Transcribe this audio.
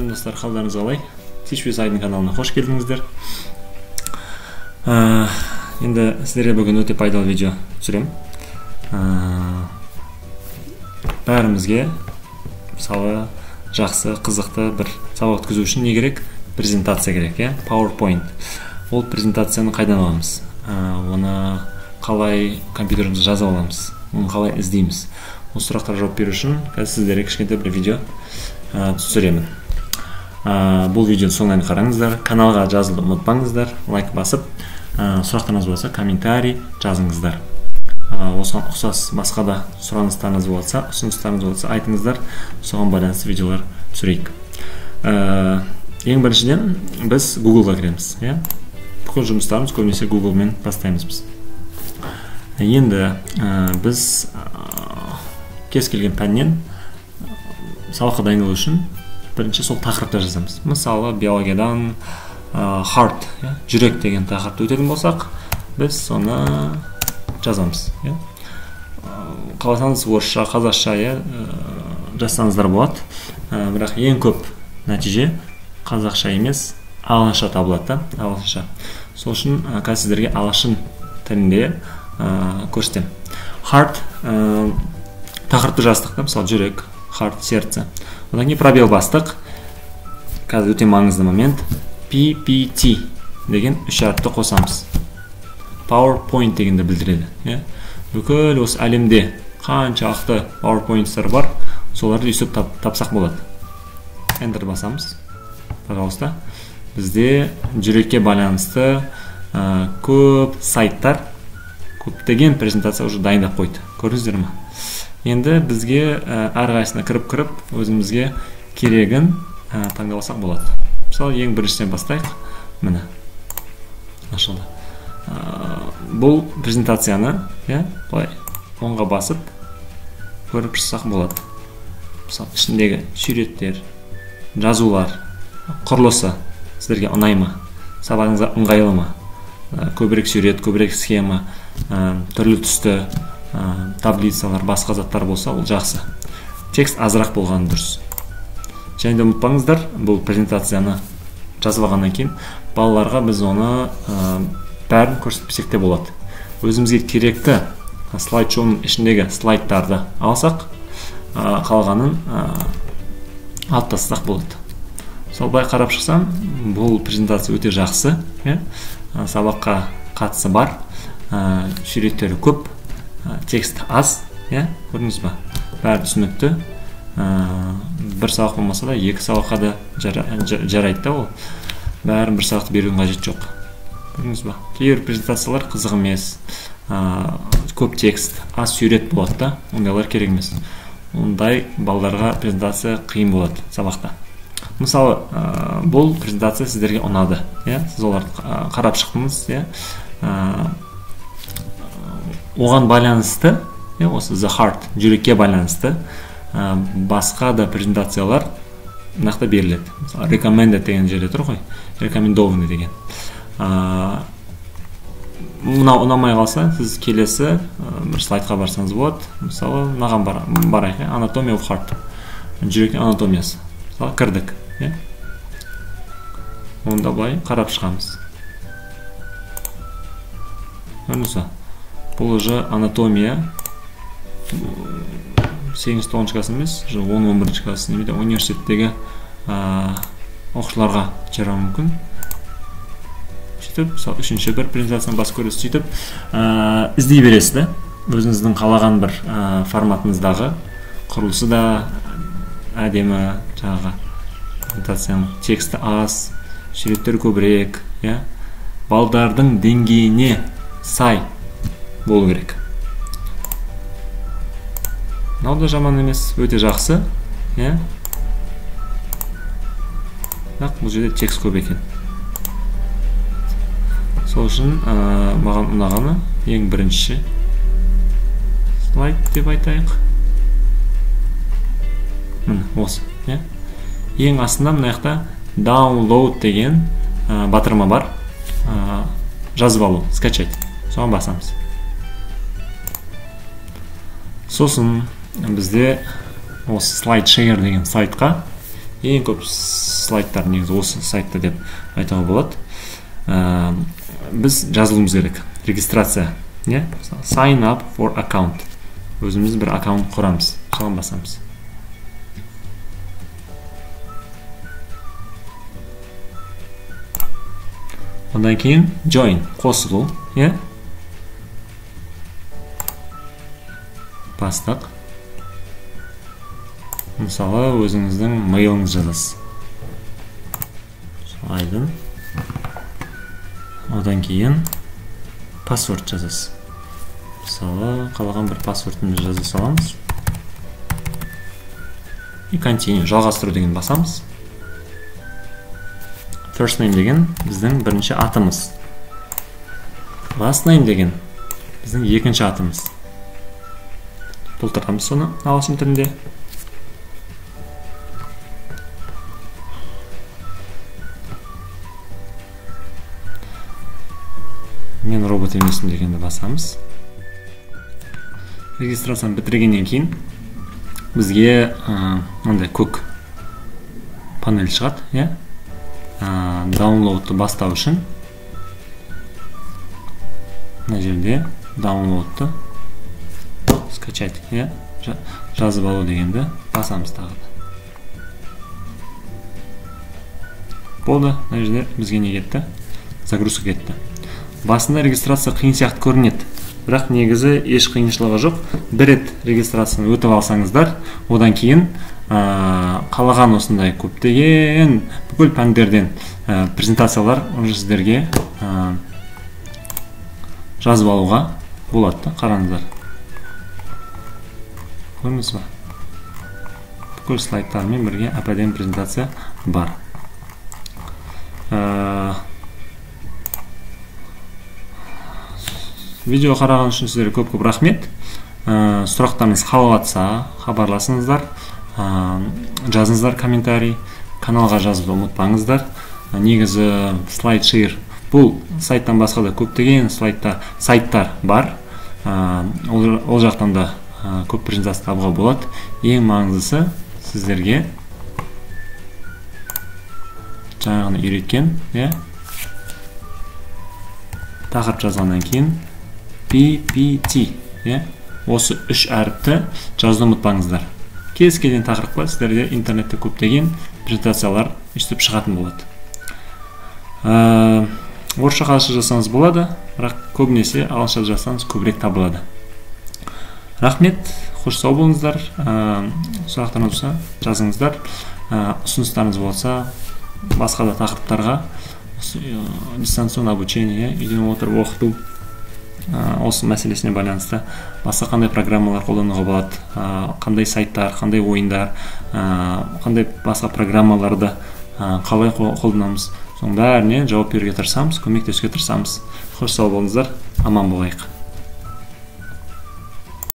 Салам достар, қалдарыңыз қалай? TeachwithI'ның каналына қош келдіңіздер. Енді сіздерге бүгін өте пайдалы видео түсіремін. Бәрімізге мысалы жақсы, қызықты бір сабақ өткізу үшін не керек? Презентация керек, PowerPoint. Ол презентацияны қайдан аламыз? Оны қалай компьютерімізде жаза аламыз? Оны қалай іздейміз? Осы сұрақтарға жауап беру үшін қазір сіздерге кішкентай бір видео түсіремін. Бұл видеоны соңынан қараңыздар. Каналға жазылуды ұмытпаңыздар. Лайк басып, сұрақтарыңыз болса комментарий жазыңыздар. Осыған ұқсас басқа да сұраныстарыңыз болса, ұсыныстарыңыз болса айтыңыздар. Соған байланысты видеолар түсірейік. Ең біріншіден біз Google-ға кіреміз. Бүкіл жұмыстарымыз көбінесе Google-мен бастаймыз біз. Енді біз кез келген пәннен сабаққа дайындалу үшін бірінші сол тақырыпта жазамыз. Мысалы биологиядан heart, жүрек деген тақырыпты өтетін болсақ, біз соны жазамыз. Қаласаңыз орысша, қазақша жазсаңыздар болады. Бірақ ең көп нәтиже қазақша емес, ағылшынша табылады. Ағылшынша. Сол үшін қазір сіздерге ағылшын тілінде көрсетемін. Heart тақырыпты жаздық, мысалы жүрек, heart, сердце. Одан кейін пробел бастық. Қазір өте маңызды момент. PPT деген үш әріпті қосамыз. PowerPoint дегенді білдіреді. Бүкіл осы әлемде қаншалықты PowerPoint-тар бар, соларды үйсіп тапсақ болады. Enter басамыз. Пожалуйста. Бізде жүрекке байланысты көп сайттар, көптеген презентация уже дайындап қойды. Көрдіңіздер ме? Енді бізге әрқайсысына кіріп, өзімізге керегін таңдап алсақ болады. Мысалы, ең біріншіден бастайық. Міне. Ашылды. Бұл презентацияны, былай оңға басып көріп шықсақ болады. Мысалы, ішіндегі суреттер, жазулар, құрылысы сіздерге ұнай ма? Сабағыңызға ыңғайлы ма? Көбірек сурет, көбірек схема, түрлі түсті таблицалар, басқа заттар болса, ол жақсы. Текст азырақ болғаны дұрыс. Және де ұмытпаңыздар, бұл презентацияны жазып алғаннан кейін балаларға біз оны бәрін көрсетпесек те болады. Өзімізге керекті слайд-шоуның ішіндегі слайдтарды алсақ, қалғанын алып тастасақ болады. Сол бай қарап шықсам, бұл презентация өте жақсы, сабаққа қатысы бар, суреттері көп, текст аз, көрдіңіз ба? Бәрі түсінікті. Бір сабақ болмаса да, екі сабаққа да жарайды да ол. Бәрін бір сабақты берудің қажеті жоқ. Көрдіңіз ба? Кейбір презентациялар қызық емес, көп текст, аз сурет болады да, ондайлар керек емес. Ондай балаларға презентация қиын болады сабақта. Мысалы, бұл презентация сіздерге ұнады. Сіз оларды қарап шықтыңыз. Оған байланысты, осы The Heart, жүрекке байланысты басқа да презентациялар нақты беріледі. Recommended деген жерде тұр ғой. Recommendованный деген. Мынау ұнамай қалса, сіз келесі бір слайдқа барсаңыз болады. Мысалы, мынаған барайық. Anatomy of Heart. Жүректің анатомиясы. Мысалы, кірдік. Онда былай қарап шығамыз. Көрдіңіз ба? Бұл уже анатомия 8-9 класс емес, 10-11 класс немесе университеттегі оқушыларға жарауы мүмкін. Сөйтіп, үшінші бір презентацияны бас көресіз, сөйтіп іздей бересіз да. Өзіңіздің қалаған бір форматыңыздағы құрылысы да әдемі, жаңағы презентацияның тексті аз, суреттер көбірек, балдардың деңгейіне сай болу керек. Мынау да жаман емес, өте жақсы. Бұл жерде текст көп екен. Сол үшін маған ұнағаны ең бірінші слайд деп айтайық. Осы. Ең астында мынаяқта download деген батырма бар. Жазып алу, скачать. Соған басамыз. Сосын бізде осы SlideShare деген сайтқа ең көп слайдтар негізі осы сайтта деп айтуға болады. Біз жазылуымыз керек. Регистрация, sign up for account. Өзіміз бір аккаунт құрамыз, соған басамыз. Одан кейін join, қосылу, бастық. Мысалы, өзіңіздің мейліңіз жазасыз. Айдын. Одан кейін паспорт жазасыз. Мысалы, қалаған бір паспортымызды жаза саламыз. И continue, жалғастыру деген басамыз. First name деген біздің бірінші атымыз. Last name деген біздің екінші атымыз. Толтырамыз соны ағылшын тілінде. Мен робот емеспін дегенді басамыз. Регистрацияны бітіргеннен кейін бізге мынандай көк панель шығады, даунлоудты бастау үшін мына жерде даунлоудты скачать, жазып алу дегенді басамыз тағы. Болды, мына жерде бізге не кетті? Загрузка кетті. Басында регистрация қиын сияқты көрінеді, бірақ негізі еш қиыншылығы жоқ. Бір рет регистрацияны өтіп алсаңыздар, одан кейін қалаған осындай көптеген бүкіл пәндерден презентациялар сіздерге жазып алуға болады. Қараңыздар. Көрдіңіз ба? Бүкіл слайдтармен бірге әп-әдемі презентация бар. Видео қараған үшін сіздерге көп-көп рахмет. Сұрақтарыңыз қалып хабарласыңыздар, жазыңыздар комментарий, каналға жазуды ұмытпаңыздар. Негізі SlideShare бұл сайттан басқа да көптеген сайттар бар. Ол жақтан да көп презентация табуға болады. Ең маңыздысы сіздерге жаңағыны үйреткен, тақырып жазғаннан кейін PPT, осы 3 әріпті жазуды ұмытпаңыздар. Кез келген тақырыпқа сіздерде интернетте көптеген презентациялар естіп шығатын болады. Орысша қазақша жазсаңыз болады, бірақ көбінесе ағылшынша жазсаңыз көбірек табылады. Рахмет, қош сау болыңыздар. Сұрақтарыңыз болса жазыңыздар. Ұсыныстарыңыз болса басқа да тақырыптарға, дистанционное обучение, үйден отырып оқыту осы мәселесіне байланысты басқа қандай программалар қолдануға болады, қандай сайттар, қандай ойындар, қандай басқа программаларды қалай қолданамыз, соның бәріне жауап беруге тырысамыз, көмектесуге тырысамыз. Қош сау болыңыздар, аман болайық.